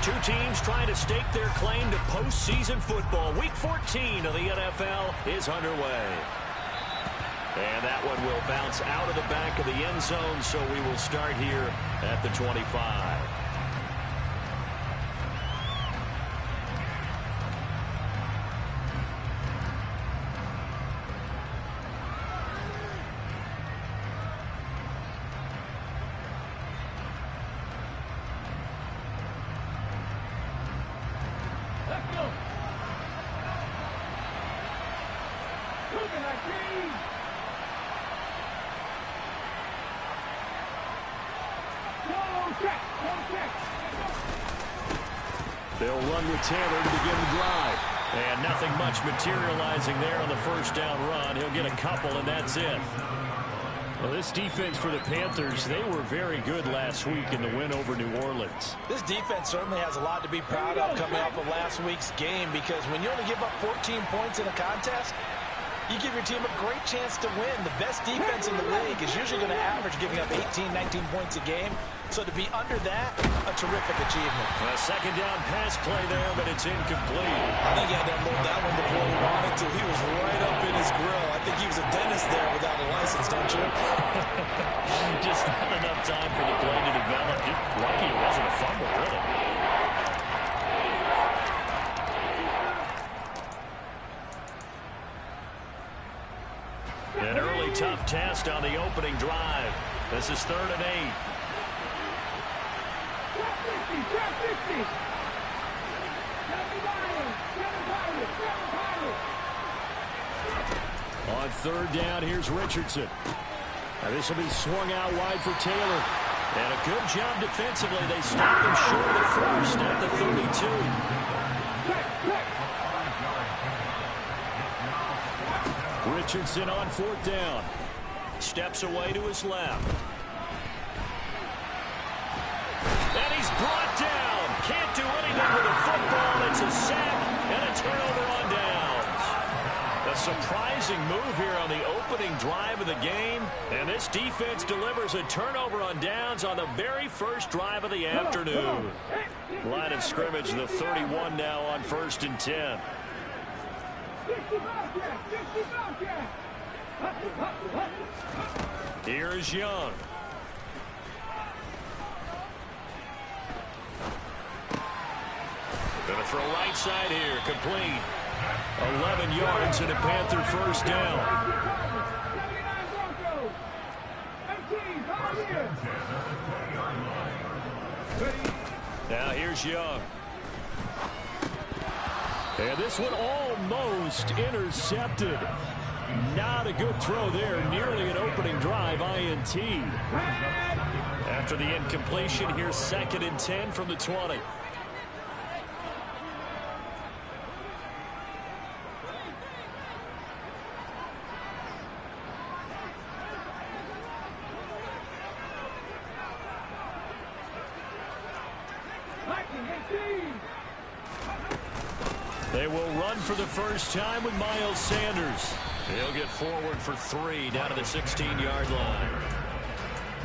Two teams trying to stake their claim to postseason football. Week 14 of the NFL is underway. And that one will bounce out of the back of the end zone, so we will start here at the 25. They'll run with Taylor to begin the drive. And nothing much materializing there on the first down run. He'll get a couple, and that's it. Well, this defense for the Panthers, they were very good last week in the win over New Orleans. This defense certainly has a lot to be proud of coming off of last week's game, because when you only give up 14 points in a contest, you give your team a great chance to win. The best defense in the league is usually going to average giving up 18, 19 points a game. So to be under that, a terrific achievement. A second down pass play there, but it's incomplete. I think he had to unload that one before he wanted to. He was right up in his grill. I think he was a dentist there without a license, don't you? Just not enough time for the play to develop. Just lucky it wasn't a fumble, really. An early tough test on the opening drive. This is 3rd and 8. On 3rd down, here's Richardson. Now this will be swung out wide for Taylor. And a good job defensively. They stopped him short of the first at the 32. Richardson on 4th down. Steps away to his left. And he's brought down. Can't do anything with a football. It's a sack and a turnover on downs. A surprising move here on the opening drive of the game. And this defense delivers a turnover on downs on the very first drive of the afternoon. Line of scrimmage, the 31 now on 1st and 10. Here's Young. Gonna throw right side here, complete. 11 yards and a Panther first down. Now here's Young. And this one almost intercepted. Not a good throw there. Nearly an opening drive INT. After the incompletion, here's 2nd and 10 from the 20. They will run for the first time with Miles Sanders. He'll get forward for 3 down to the 16-yard line.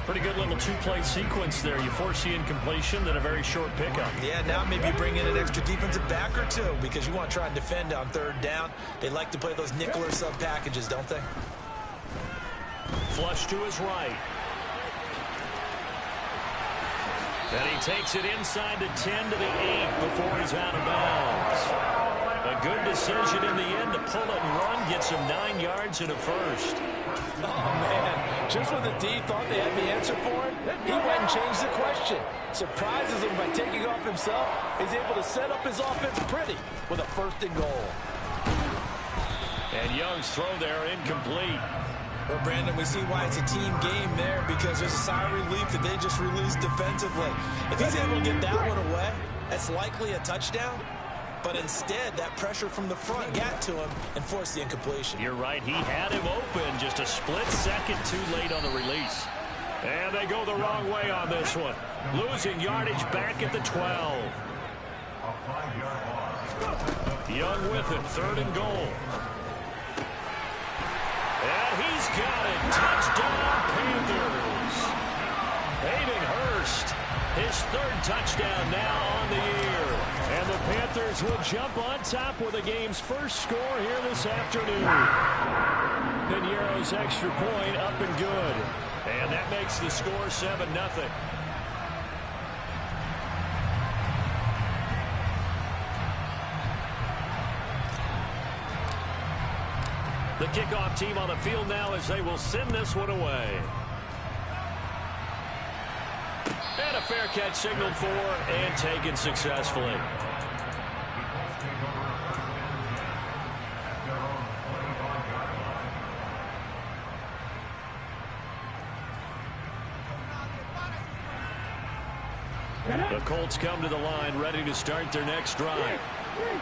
Pretty good little two-play sequence there. You force the incompletion, then a very short pickup. Yeah, now maybe bring in an extra defensive back or two, because you want to try and defend on 3rd down. They like to play those nickel or sub packages, don't they? Flush to his right. And he takes it inside the 10 to the 8 before he's out of bounds. A good decision in the end to pull it and run, gets him 9 yards and a first. Oh, man. Just when the D thought they had the answer for it, he went and changed the question. Surprises him by taking off himself. He's able to set up his offense pretty with a 1st and goal. And Young's throw there incomplete. Well, Brandon, we see why it's a team game there, because there's a sigh of relief that they just released defensively. If he's able to get that one away, that's likely a touchdown. But instead, that pressure from the front got to him and forced the incompletion. You're right. He had him open, just a split second too late on the release. And they go the wrong way on this one. Losing yardage back at the 12. Young with it, 3rd and goal. And he's got it. Touchdown, Panthers. Hayden Hurst, his 3rd touchdown now on the year. Panthers will jump on top with the game's first score here this afternoon. Piñeiro's extra point up and good. And that makes the score 7-0. The kickoff team on the field now as they will send this one away. And a fair catch signaled for and taken successfully. The Colts come to the line ready to start their next drive.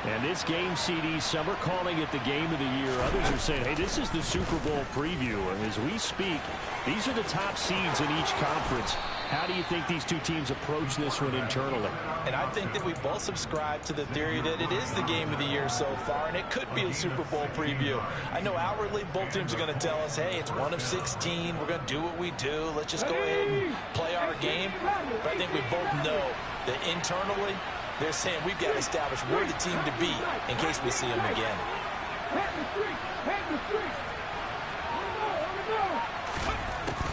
And this game, CD, some are calling it the game of the year. Others are saying, hey, this is the Super Bowl preview. And as we speak, these are the top seeds in each conference. How do you think these two teams approach this one internally? And I think that we both subscribe to the theory that it is the game of the year so far, and it could be a Super Bowl preview. I know outwardly both teams are going to tell us, hey, it's 1 of 16. We're going to do what we do. Let's just go ahead and play our game. But I think we both know that internally, they're saying we've got to establish we're the team to beat in case we see them again.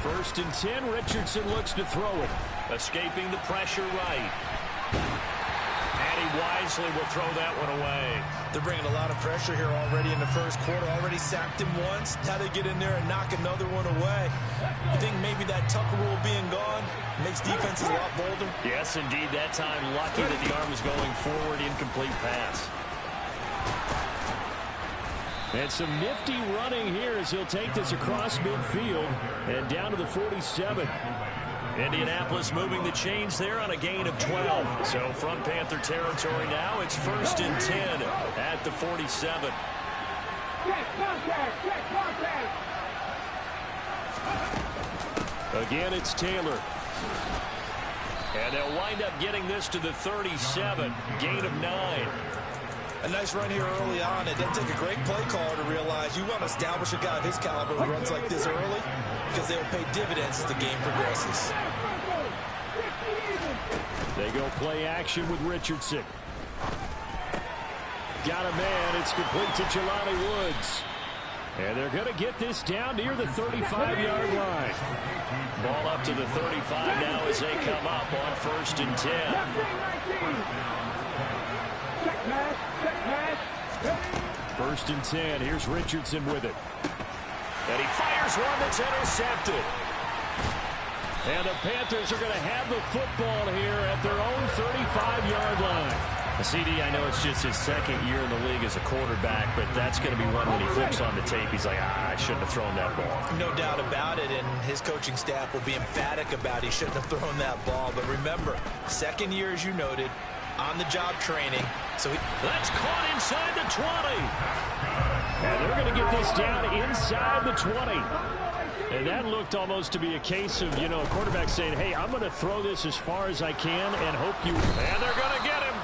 First and 10, Richardson looks to throw it. Escaping the pressure right. And he wisely will throw that one away. They're bringing a lot of pressure here already in the first quarter. Already sacked him once. Now they get in there and knock another one away. You think maybe that Tucker rule being gone makes defenses a lot bolder? Yes, indeed. That time, lucky that the arm was going forward. Incomplete pass. And some nifty running here as he'll take this across midfield and down to the 47. Indianapolis moving the chains there on a gain of 12. So from Panther territory now, it's first and 10 at the 47. Again, it's Taylor. And they'll wind up getting this to the 37. Gain of 9. A nice run here early on. It doesn't take a great play caller to realize you want to establish a guy of his caliber who runs like this early because they will pay dividends as the game progresses. They go play action with Richardson. Got a man. It's complete to Jelani Woods. And they're going to get this down near the 35-yard line. Ball up to the 35 now as they come up on first and 10. First and 10. Here's Richardson with it. And he fires one that's intercepted. And the Panthers are going to have the football here at their own 35-yard line. CD, I know it's just his second year in the league as a quarterback, but that's going to be one when he flips on the tape. He's like, I shouldn't have thrown that ball. No doubt about it, and his coaching staff will be emphatic about he shouldn't have thrown that ball. But remember, second year, as you noted, on-the-job training. So that's caught inside the 20. And they're going to get this down inside the 20. And that looked almost to be a case of, a quarterback saying, hey, I'm going to throw this as far as I can and hope you... And they're going to get him.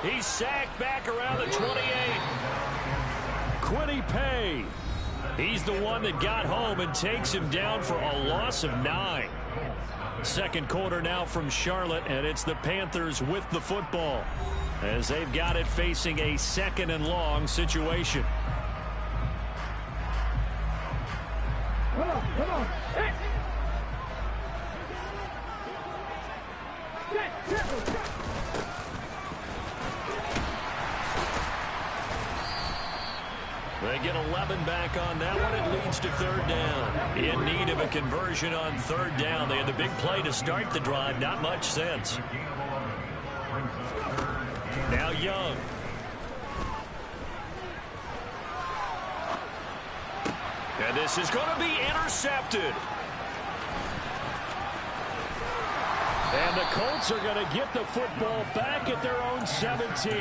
He's sacked back around the 28. Quiddy Pay. He's the one that got home and takes him down for a loss of 9. Second quarter now from Charlotte, and it's the Panthers with the football as they've got it facing a second and long situation. Come on. They get 11 back on that one. It leads to third down. In need of a conversion on third down. They had the big play to start the drive. Not much sense. Now Young. And this is going to be intercepted. And the Colts are going to get the football back at their own 17.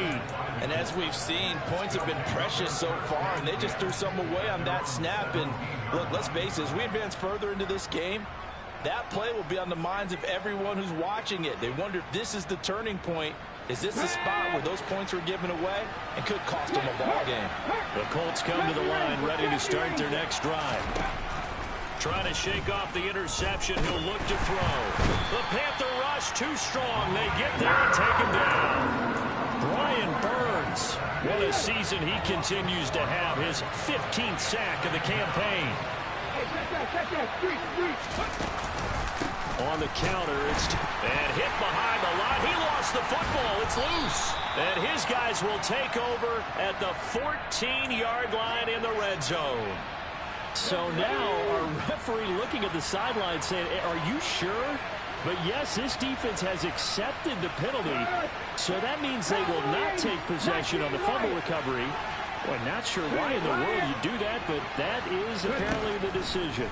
And as we've seen, points have been precious so far, and they just threw some away on that snap. And look, let's face it, as we advance further into this game, that play will be on the minds of everyone who's watching it. They wonder if this is the turning point. Is this the spot where those points were given away and could cost them a ball game? The Colts come to the line ready to start their next drive. Trying to shake off the interception. He'll look to throw. The Panther rush too strong. They get there and take him down. Brian Burns. What a season he continues to have. His 15th sack of the campaign. On the counter, and hit behind the line. He lost the football. It's loose. And his guys will take over at the 14-yard line in the red zone. So now our referee looking at the sideline saying, are you sure? But yes, this defense has accepted the penalty. So that means they will not take possession on the fumble recovery. Well, not sure why in the world you do that, but that is apparently the decision.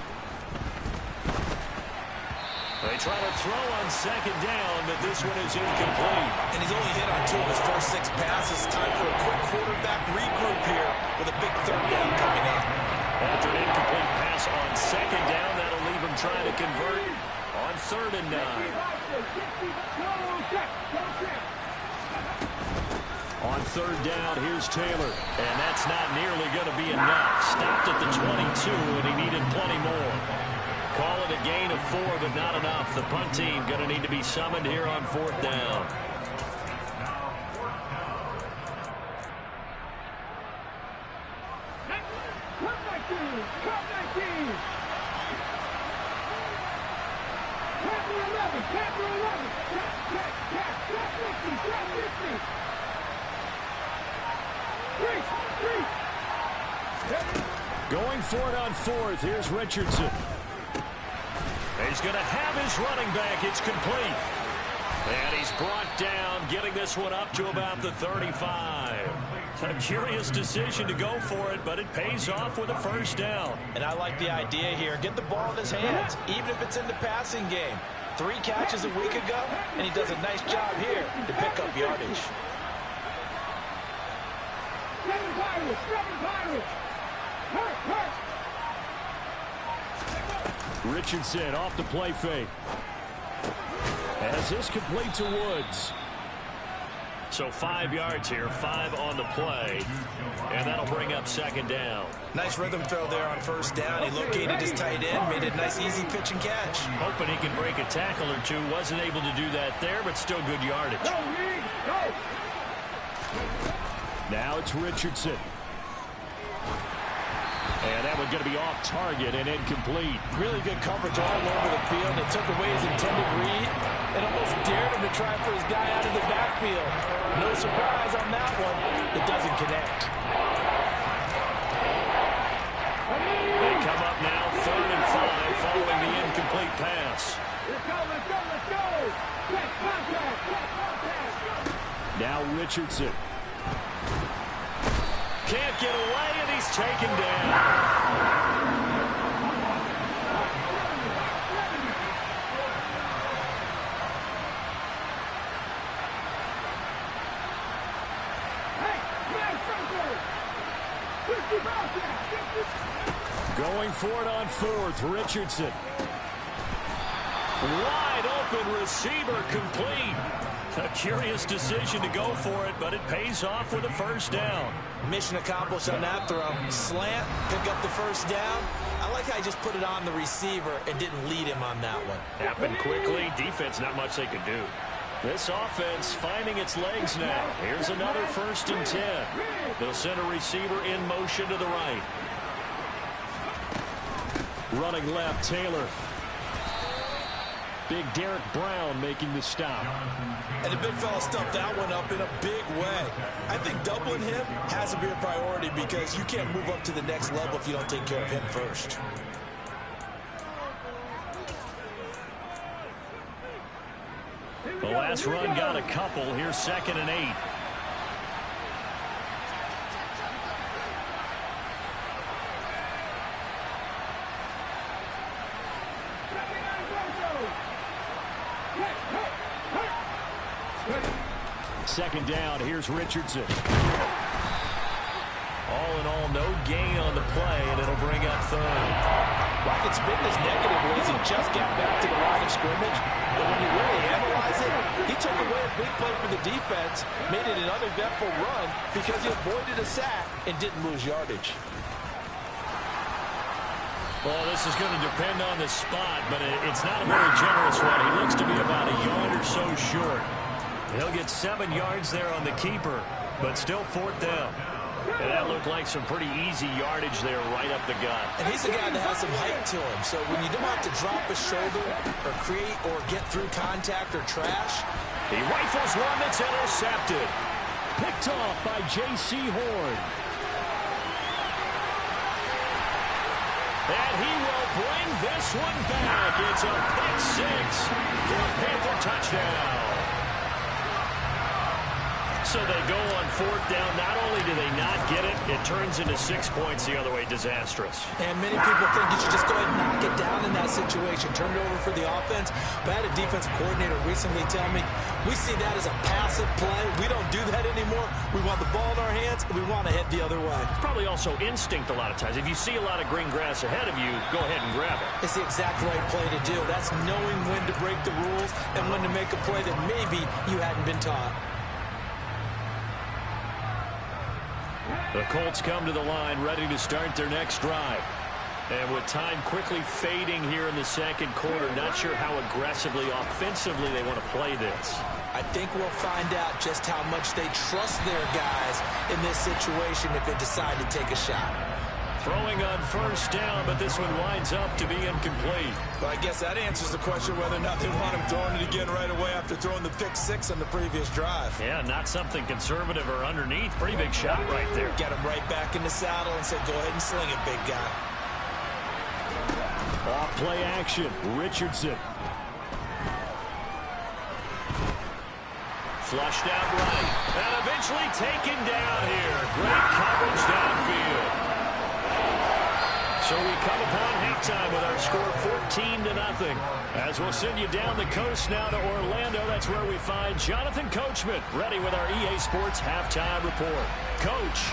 They try to throw on second down, but this one is incomplete. And he's only hit on 2 of his first 6 passes. Time for a quick quarterback regroup here with a big third down coming up. After an incomplete pass on second down, that'll leave him trying to convert on 3rd and 9. On 3rd down, here's Taylor. And that's not nearly going to be enough. Stopped at the 22, and he needed plenty more. Call it a gain of 4, but not enough. The punt team going to need to be summoned here on 4th down. Going for it on 4th. Here's Richardson. He's going to have his running back. It's complete. And he's brought down, getting this one up to about the 35. A curious decision to go for it, but it pays off with a 1st down. And I like the idea here. Get the ball in his hands, even if it's in the passing game. 3 catches a week ago, and he does a nice job here to pick up yardage. Richardson off the play fake. As this complete to Woods. So 5 yards here, 5 on the play. And that'll bring up 2nd down. Nice rhythm throw there on 1st down. He located his tight end, made a nice easy pitch and catch. Hoping he can break a tackle or 2. Wasn't able to do that there, but still good yardage. Now it's Richardson. And that one's going to be off target and incomplete. Really good coverage all over the field. It took away his intended read and almost dared him to try for his guy out of the backfield. No surprise on that one. It doesn't connect. They come up now, 3rd and 5, following the incomplete pass. Let's go. Now Richardson. Can't get away, and he's taken down. Going for it on 4th, Richardson. Wide open receiver, complete. A curious decision to go for it, but it pays off with a 1st down. Mission accomplished on that throw. Slant, pick up the 1st down. I like how he just put it on the receiver and didn't lead him on that one. Happened quickly. Defense, not much they could do. This offense finding its legs now. Here's another 1st and 10. They'll send a receiver in motion to the right. Running left, Taylor. Big Derek Brown making the stop. And the big fella stuffed that one up in a big way. I think doubling him has to be a priority because you can't move up to the next level if you don't take care of him first. The last run got a couple. Here's 2nd and 8. Second down, here's Richardson. All in all, no gain on the play, and it'll bring up 3rd. Rocket's biggest negative was he just got back to the line of scrimmage. But when you really analyze it, he took away a big play for the defense, made it an uneventful run because he avoided a sack and didn't lose yardage. Well, this is going to depend on the spot, but it's not a very generous one. He looks to be about a yard or so short. He'll get 7 yards there on the keeper, but still 4th down. And that looked like some pretty easy yardage there right up the gut. And he's a guy that has some height to him. So when you don't have to drop a shoulder or create or get through contact or trash. He rifles one that's intercepted. Picked off by J.C. Horn. And he will bring this one back. It's a pick 6 for a Panther touchdown. So they go on 4th down. Not only do they not get it, it turns into 6 points the other way. Disastrous. And many people think you should just go ahead and knock it down in that situation. Turn it over for the offense. But I had a defensive coordinator recently tell me, we see that as a passive play. We don't do that anymore. We want the ball in our hands, and we want to head the other way. It's probably also instinct a lot of times. If you see a lot of green grass ahead of you, go ahead and grab it. It's the exact right play to do. That's knowing when to break the rules and when to make a play that maybe you hadn't been taught. The Colts come to the line, ready to start their next drive. And with time quickly fading here in the second quarter, not sure how aggressively, offensively they want to play this. I think we'll find out just how much they trust their guys in this situation if they decide to take a shot. Throwing on 1st down, but this one winds up to be incomplete. Well, I guess that answers the question whether or not they want him throwing it again right away after throwing the pick 6 on the previous drive. Yeah, not something conservative or underneath. Pretty big shot right there. Get him right back in the saddle and say, go ahead and sling it, big guy. Off play action. Richardson. Flushed out right. And eventually taken down here. Great coverage downfield. So we come upon halftime with our score 14-0. As we'll send you down the coast now to Orlando, that's where we find Jonathan Coachman ready with our EA Sports halftime report. Coach.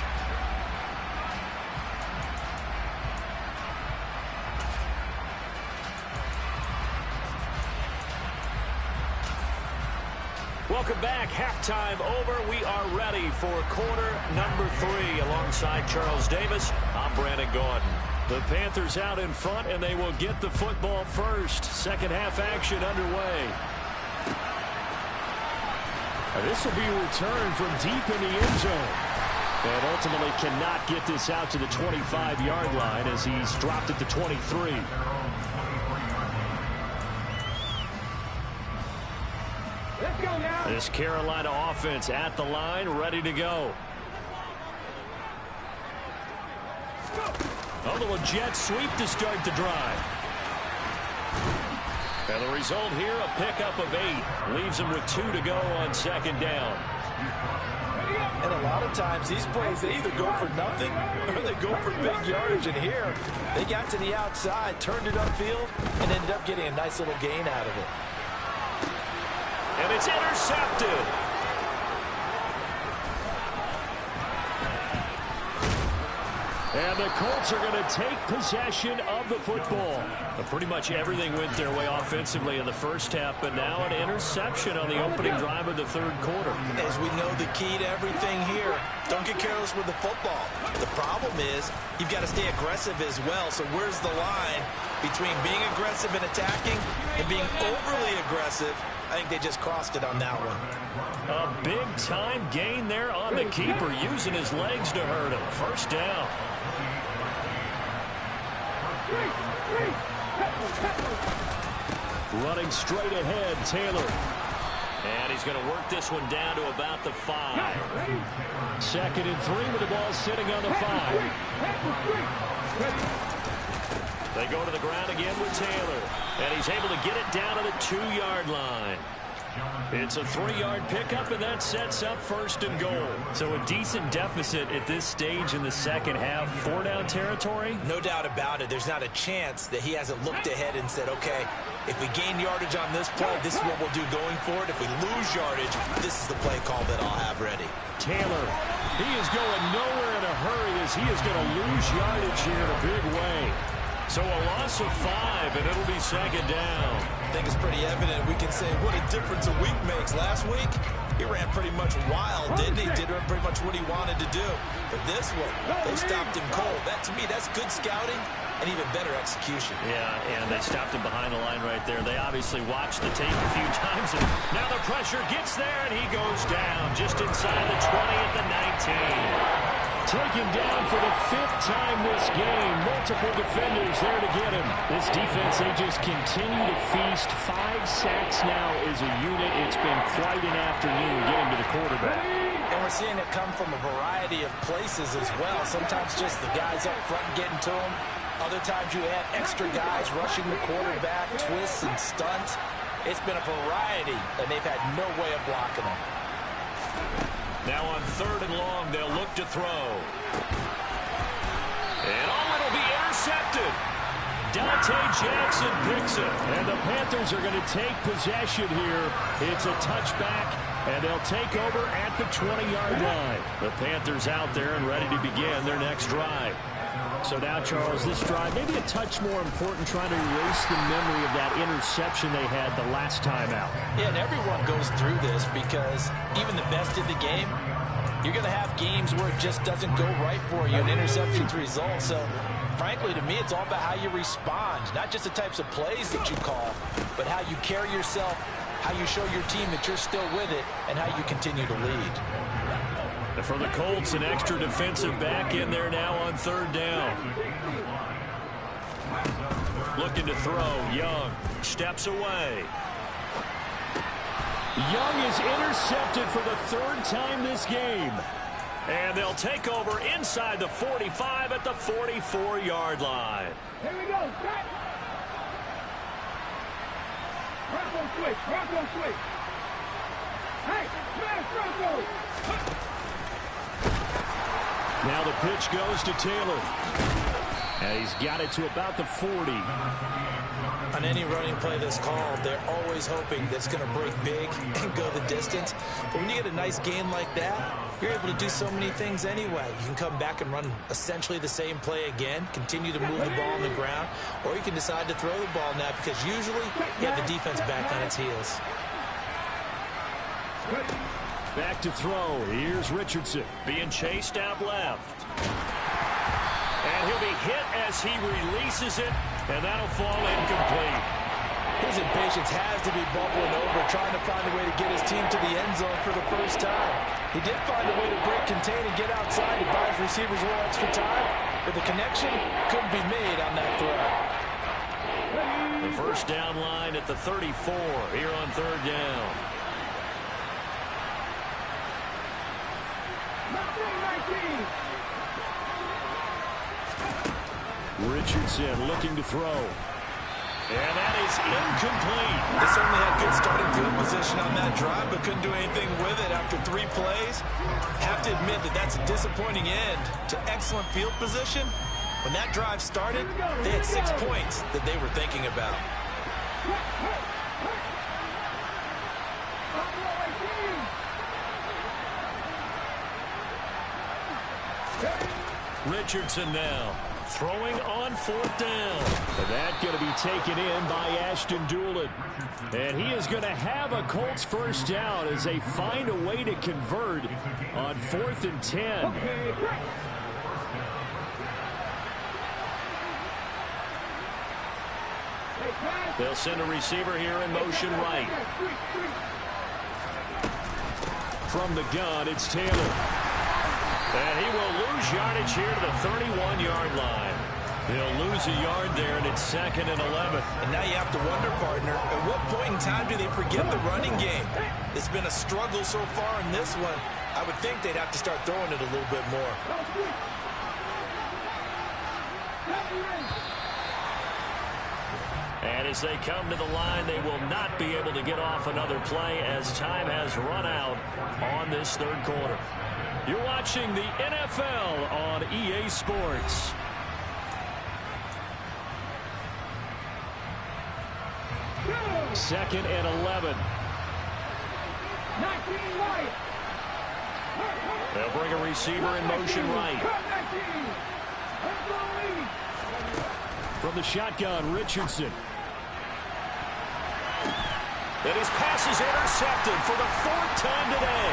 Welcome back. Halftime over. We are ready for quarter number 3 alongside Charles Davis. I'm Brandon Gaudin. The Panthers out in front, and they will get the football first. Second half action underway. This will be a return from deep in the end zone. And ultimately cannot get this out to the 25-yard line as he's dropped at the 23. Let's go now. This Carolina offense at the line, ready to go. A little jet sweep to start the drive. And the result here, a pickup of 8. Leaves them with 2 to go on 2nd down. And a lot of times these plays, they either go for nothing or they go for big yardage. And here, they got to the outside, turned it upfield, and ended up getting a nice little gain out of it. And it's intercepted. And the Colts are going to take possession of the football. But pretty much everything went their way offensively in the first half, but now an interception on the opening drive of the 3rd quarter. As we know, the key to everything here, don't get careless with the football. The problem is you've got to stay aggressive as well. So where's the line between being aggressive and attacking and being overly aggressive? I think they just crossed it on that one. A big-time gain there on the keeper, using his legs to hurt him. 1st down. Running straight ahead, Taylor. And he's going to work this one down to about the 5. 2nd and 3 with the ball sitting on the 5. They go to the ground again with Taylor. And he's able to get it down to the 2-yard line. It's a 3-yard pickup, and that sets up 1st and goal. So a decent deficit at this stage in the second half. 4-down territory? No doubt about it. There's not a chance that he hasn't looked ahead and said, okay, if we gain yardage on this play, this is what we'll do going forward. If we lose yardage, this is the play call that I'll have ready. Taylor, he is going nowhere in a hurry as he is going to lose yardage here in a big way. So a loss of 5, and it'll be 2nd down. I think it's pretty evident. We can say what a difference a week makes. Last week, he ran pretty much wild, didn't he? Did pretty much what he wanted to do. But this one, they stopped him cold. That, to me, that's good scouting and even better execution. Yeah, and they stopped him behind the line right there. They obviously watched the tape a few times, and now the pressure gets there, and he goes down just inside the 20 at the 19. Taken down for the 5th time this game. Multiple defenders there to get him. This defense, they just continue to feast. 5 sacks now as a unit. It's been quite an afternoon getting to the quarterback. And we're seeing it come from a variety of places as well. Sometimes just the guys up front getting to him. Other times you add extra guys rushing the quarterback, twists and stunts. It's been a variety, and they've had no way of blocking them. Now on 3rd and long, they'll look to throw. And it'll be intercepted. Dante Jackson picks it. And the Panthers are going to take possession here. It's a touchback, and they'll take over at the 20-yard line. The Panthers out there and ready to begin their next drive. So now, Charles, this drive maybe a touch more important, trying to erase the memory of that interception they had the last time out. Yeah, and everyone goes through this because even the best in the game, you're going to have games where it just doesn't go right for you, and interceptions result. So, frankly, to me, it's all about how you respond, not just the types of plays that you call, but how you carry yourself, how you show your team that you're still with it, and how you continue to lead. For the Colts, an extra defensive back in there now on 3rd down. Looking to throw. Young steps away. Young is intercepted for the 3rd time this game. And they'll take over inside the 45 at the 44-yard line. Here we go. Set. Bronco switch. Bronco switch. Hey, smash Bronco. Now the pitch goes to Taylor. And he's got it to about the 40. On any running play that's called, they're always hoping that it's going to break big and go the distance. But when you get a nice gain like that, you're able to do so many things anyway. You can come back and run essentially the same play again, continue to move the ball on the ground, or you can decide to throw the ball now because usually you have the defense back on its heels. Back to throw. Here's Richardson. Being chased out left. And he'll be hit as he releases it, and that'll fall incomplete. His impatience has to be bubbling over, trying to find a way to get his team to the end zone for the first time. He did find a way to break, contain, and get outside to buy his receivers a little extra time, but the connection couldn't be made on that throw. The first down line at the 34 here on 3rd down. Richardson looking to throw. And that is incomplete. They certainly had good starting field position on that drive, but couldn't do anything with it after 3 plays. Have to admit that that's a disappointing end to excellent field position. When that drive started, they had 6 points that they were thinking about. Richardson now throwing on 4th down. And that's going to be taken in by Ashton Doolin. And he is going to have a Colts first down as they find a way to convert on 4th and 10. They'll send a receiver here in motion right. From the gun, it's Taylor. And he will lose yardage here to the 31-yard line. They'll lose a yard there, and it's 2nd and 11. And now you have to wonder, partner, at what point in time do they forget the running game? It's been a struggle so far in this one. I would think they'd have to start throwing it a little bit more. And as they come to the line, they will not be able to get off another play as time has run out on this 3rd quarter. You're watching the NFL on EA Sports. Second and 11. They'll bring a receiver in motion right. From the shotgun, Richardson. And his pass is intercepted for the 4th time today.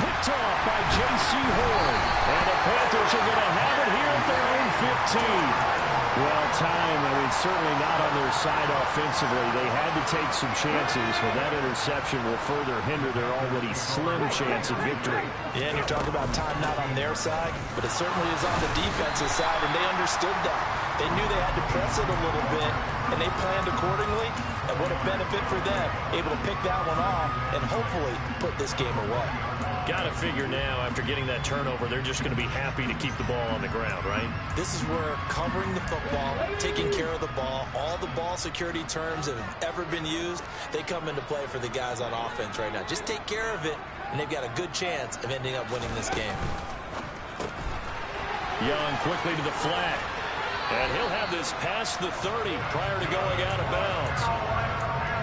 Picked off by J.C. Horn. And the Panthers are going to have it here at their own 15. Well, time, certainly not on their side offensively. They had to take some chances, but that interception will further hinder their already slim chance of victory. Yeah, and you're talking about time not on their side, but it certainly is on the defensive side, and they understood that. They knew they had to press it a little bit, and they planned accordingly, and what a benefit for them, able to pick that one off and hopefully put this game away. Got to figure now, after getting that turnover, they're just going to be happy to keep the ball on the ground, right? This is where covering the football, taking care of the ball, all the ball security terms that have ever been used, they come into play for the guys on offense right now. Just take care of it, and they've got a good chance of ending up winning this game. Young quickly to the flat. And he'll have this past the 30 prior to going out of bounds.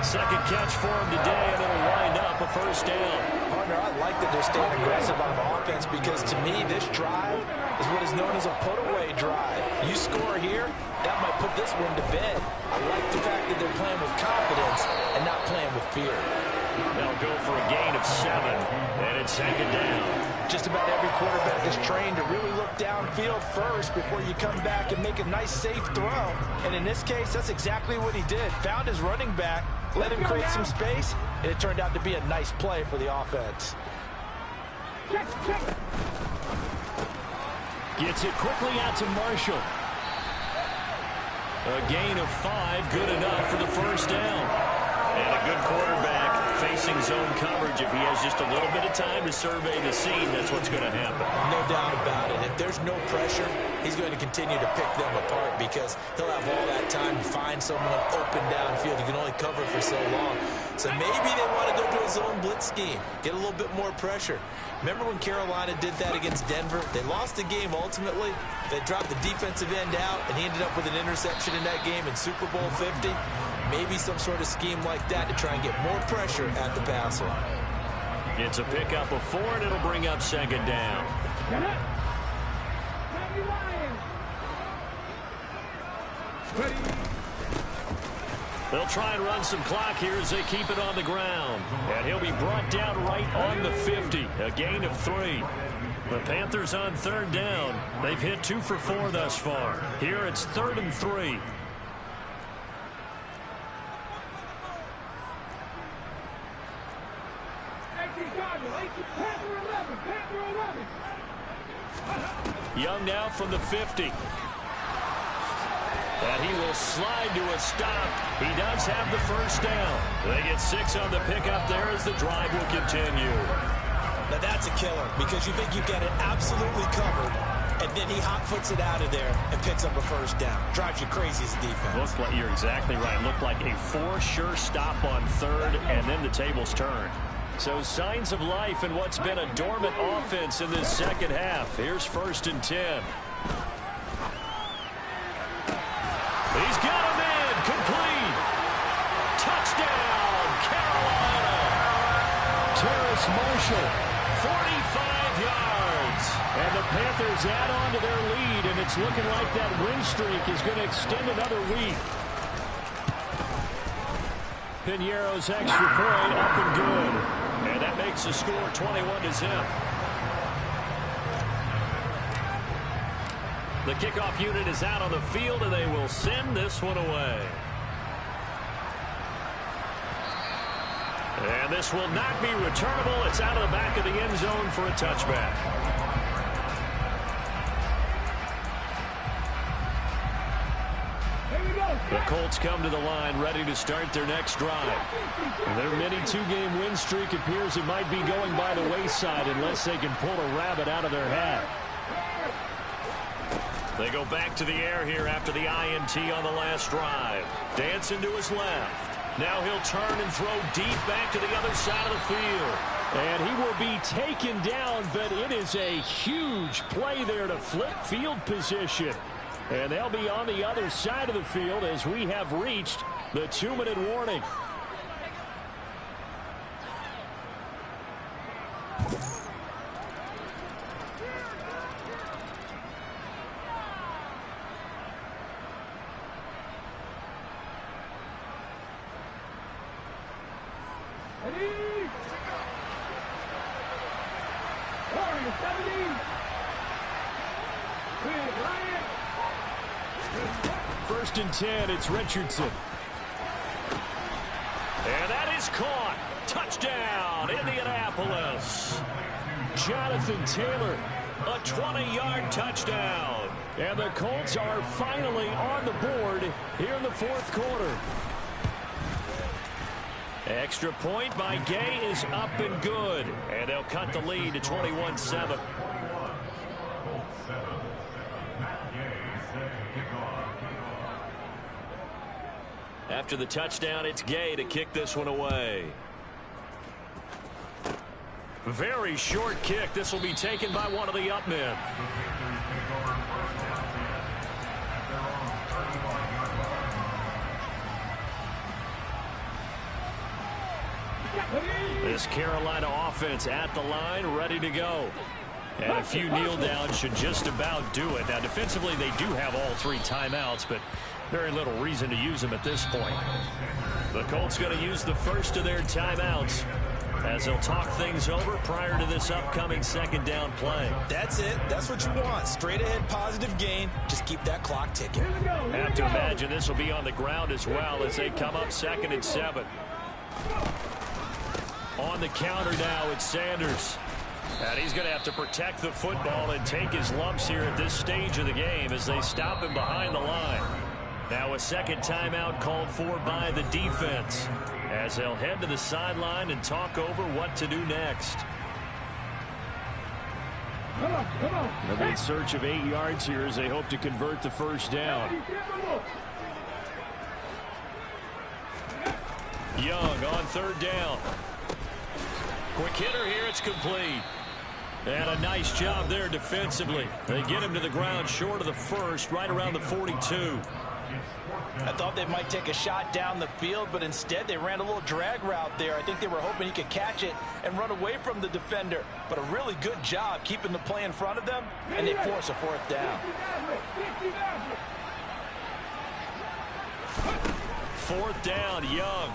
Second catch for him today, and it'll wind up a first down. Partner, I like that they're staying aggressive on offense because, to me, this drive is what is known as a put-away drive. You score here, that might put this one to bed. I like the fact that they're playing with confidence and not playing with fear. They'll go for a gain of 7, and it's second down. Just about every quarterback is trained to really look downfield first before you come back and make a nice, safe throw. And in this case, that's exactly what he did. Found his running back, let him create some space, and it turned out to be a nice play for the offense. Gets it quickly out to Marshall. A gain of 5, good enough for the first down. And a good quarterback facing zone coverage. If he has just a little bit of time to survey the scene, that's what's going to happen. No doubt about it. If there's no pressure, he's going to continue to pick them apart because he'll have all that time to find someone open downfield. He can only cover for so long. So maybe they want to go to a zone blitz scheme, get a little bit more pressure. Remember when Carolina did that against Denver? They lost the game ultimately. They dropped the defensive end out, and he ended up with an interception in that game in Super Bowl 50. Maybe some sort of scheme like that to try and get more pressure at the passer. It's a pickup of 4, and it'll bring up second down. They'll try and run some clock here as they keep it on the ground. And he'll be brought down right on the 50, a gain of 3. The Panthers on third down. They've hit 2 for 4 thus far. Here it's 3rd and 3. Young now from the 50. And he will slide to a stop. He does have the first down. They get 6 on the pickup there as the drive will continue. Now that's a killer because you think you've got it absolutely covered, and then he hot-foots it out of there and picks up a first down. Drives you crazy as a defense. Looks like you're exactly right. Looked like a 4 sure stop on 3rd, and then the tables turned. So signs of life in what's been a dormant offense in this second half. Here's 1st and 10. He's got him in. Complete. Touchdown, Carolina. Terrace Marshall. 45 yards. And the Panthers add on to their lead, and it's looking like that win streak is going to extend another week. Piñeiro's extra point up and good. And that makes the score 21-0. The kickoff unit is out on the field, and they will send this one away. And this will not be returnable. It's out of the back of the end zone for a touchback. The Colts come to the line ready to start their next drive. Their mini 2-game win streak appears it might be going by the wayside unless they can pull a rabbit out of their hat. They go back to the air here after the INT on the last drive. Dancing to his left. Now he'll turn and throw deep back to the other side of the field. And he will be taken down, but it is a huge play there to flip field position. And they'll be on the other side of the field as we have reached the 2-minute warning. First and 10, it's Richardson. And that is caught. Touchdown, Indianapolis. Jonathan Taylor. A 20-yard touchdown. And the Colts are finally on the board here in the fourth quarter. Extra point by Gay is up and good. And they'll cut the lead to 21-7. After the touchdown, it's Gay to kick this one away. Very short kick. This will be taken by one of the up men. This Carolina offense at the line, ready to go. And a few kneel downs should just about do it. Now, defensively, they do have all 3 timeouts, but very little reason to use them at this point. The Colts going to use the first of their timeouts as they'll talk things over prior to this upcoming second down play. That's it. That's what you want. Straight ahead positive gain. Just keep that clock ticking. Have to imagine this will be on the ground as well as they come up 2nd and 7. On the counter now, it's Sanders. And he's going to have to protect the football and take his lumps here at this stage of the game as they stop him behind the line. Now a second timeout called for by the defense as they'll head to the sideline and talk over what to do next. They'll be in search of 8 yards here as they hope to convert the first down. Young on 3rd down. Quick hitter here, it's complete. And a nice job there defensively. They get him to the ground short of the first, right around the 42. I thought they might take a shot down the field, but instead they ran a little drag route there. I think they were hoping he could catch it and run away from the defender. But a really good job keeping the play in front of them, and they force a 4th down. 4th down, Young.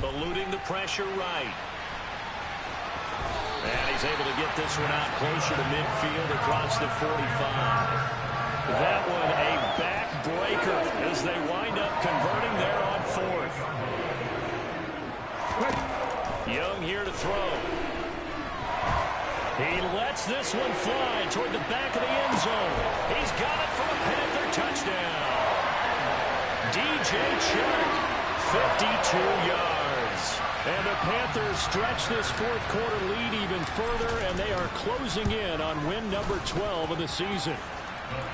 Eluding the pressure right. And he's able to get this one out closer to midfield across the 45. That one a backbreaker as they wind up converting there on 4th. Young here to throw. He lets this one fly toward the back of the end zone. He's got it for a Panther touchdown. DJ Chark, 52 yards. And the Panthers stretch this fourth quarter lead even further, and they are closing in on win number 12 of the season.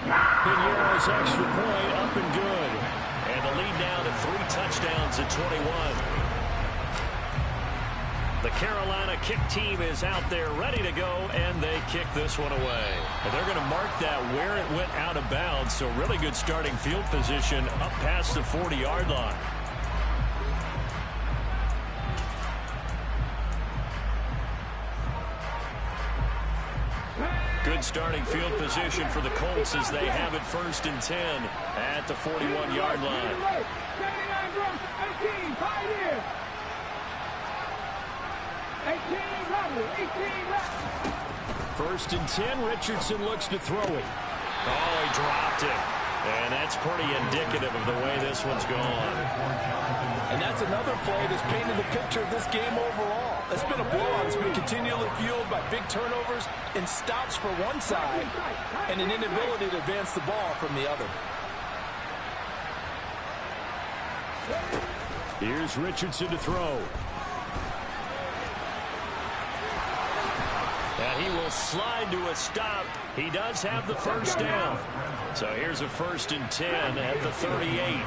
Pinheiro's extra point up and good. And the lead now to 3 touchdowns at 21. The Carolina kick team is out there ready to go, and they kick this one away. And they're going to mark that where it went out of bounds, so really good starting field position up past the 40-yard line. Good starting field position for the Colts as they have it 1st and 10 at the 41-yard line. 1st and 10, Richardson looks to throw it. Oh, he dropped it. And that's pretty indicative of the way this one's gone. And that's another play that's painted the picture of this game overall. It's been a blowout. It's been continually fueled by big turnovers and stops for one side and an inability to advance the ball from the other. Here's Richardson to throw. And he will slide to a stop. He does have the first down. So here's a 1st and 10 at the 38.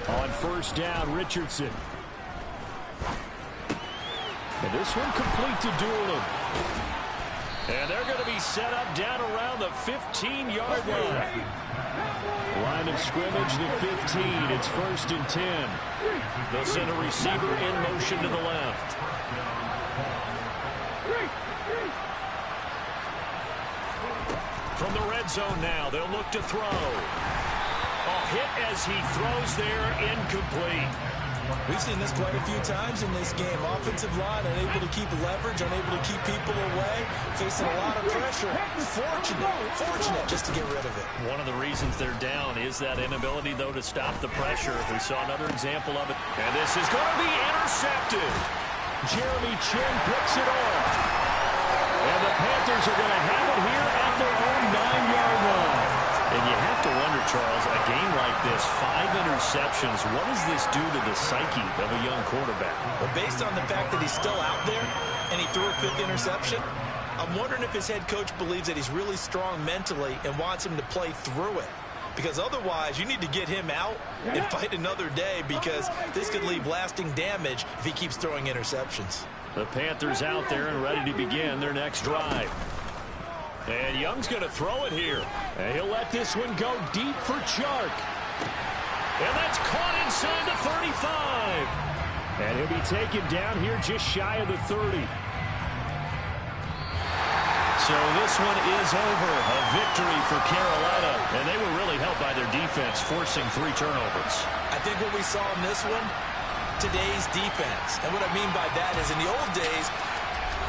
On 1st down, Richardson. And this one complete to Doolin. And they're going to be set up down around the 15-yard line. Line of scrimmage, the 15. It's 1st and 10. They'll send a receiver in motion to the left. From the red zone now, they'll look to throw. A hit as he throws there, incomplete. We've seen this quite a few times in this game. Offensive line unable to keep leverage, unable to keep people away, facing a lot of pressure. Fortunate just to get rid of it. One of the reasons they're down is that inability, though, to stop the pressure. We saw another example of it. And this is going to be intercepted. Jeremy Chin picks it off. And the Panthers are going to have it here at their own 9-yard line. And you have to wonder, Charles, a game like this, 5 interceptions, what does this do to the psyche of a young quarterback? Well, based on the fact that he's still out there and he threw a 5th interception, I'm wondering if his head coach believes that he's really strong mentally and wants him to play through it. Because otherwise, you need to get him out and fight another day, because this could leave lasting damage if he keeps throwing interceptions. The Panthers out there and ready to begin their next drive. And Young's going to throw it here. And he'll let this one go deep for Chark. And that's caught inside the 35. And he'll be taken down here just shy of the 30. So this one is over. A victory for Carolina. And they were really helped by their defense, forcing 3 turnovers. I think what we saw in this one, today's defense. And what I mean by that is, in the old days,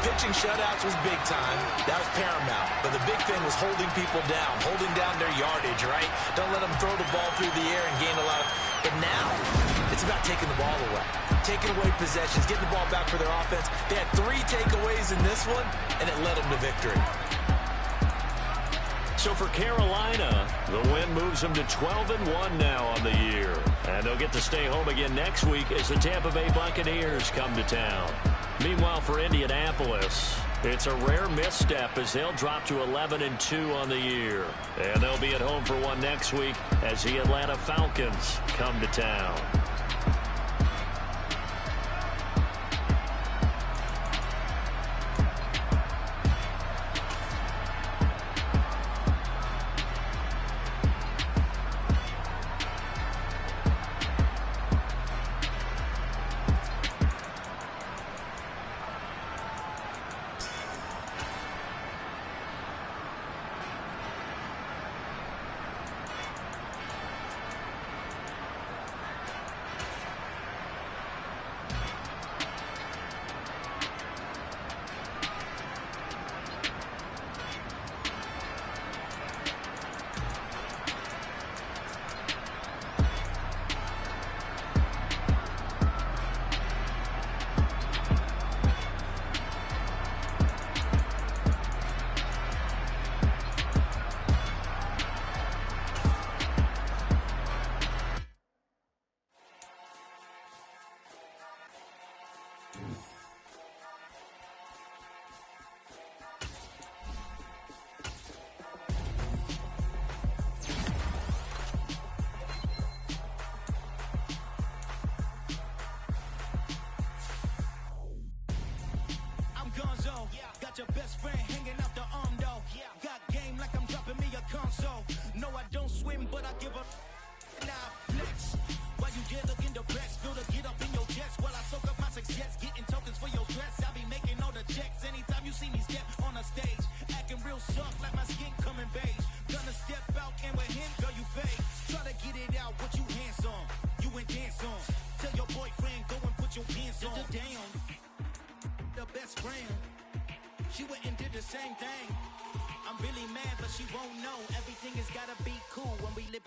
pitching shutouts was big time. That was paramount. But the big thing was holding people down, holding down their yardage, right? Don't let them throw the ball through the air and gain a lot of... But now, it's about taking the ball away. Taking away possessions, getting the ball back for their offense. They had 3 takeaways in this one, and it led them to victory. So for Carolina, the win moves them to 12-1 now on the year. And they'll get to stay home again next week as the Tampa Bay Buccaneers come to town. Meanwhile, for Indianapolis, it's a rare misstep as they'll drop to 11-2 on the year. And they'll be at home for one next week as the Atlanta Falcons come to town. Your best friend hanging out the arm though. Got game like I'm dropping me a console. No, I don't swim, but I give a now flex. While you get looking depressed, feel to get up in your chest while I soak up my success, getting tokens for your stress. I be making all the checks anytime you see me step on a stage, acting real soft like my skin coming beige. Gonna step out and with him, girl, you fade. Try to get it out, what you handsome, you ain't dance on. Tell your boyfriend go and put your pants on. Down, the best friend. She went and did the same thing. I'm really mad, but she won't know. Everything has gotta be cool when we live.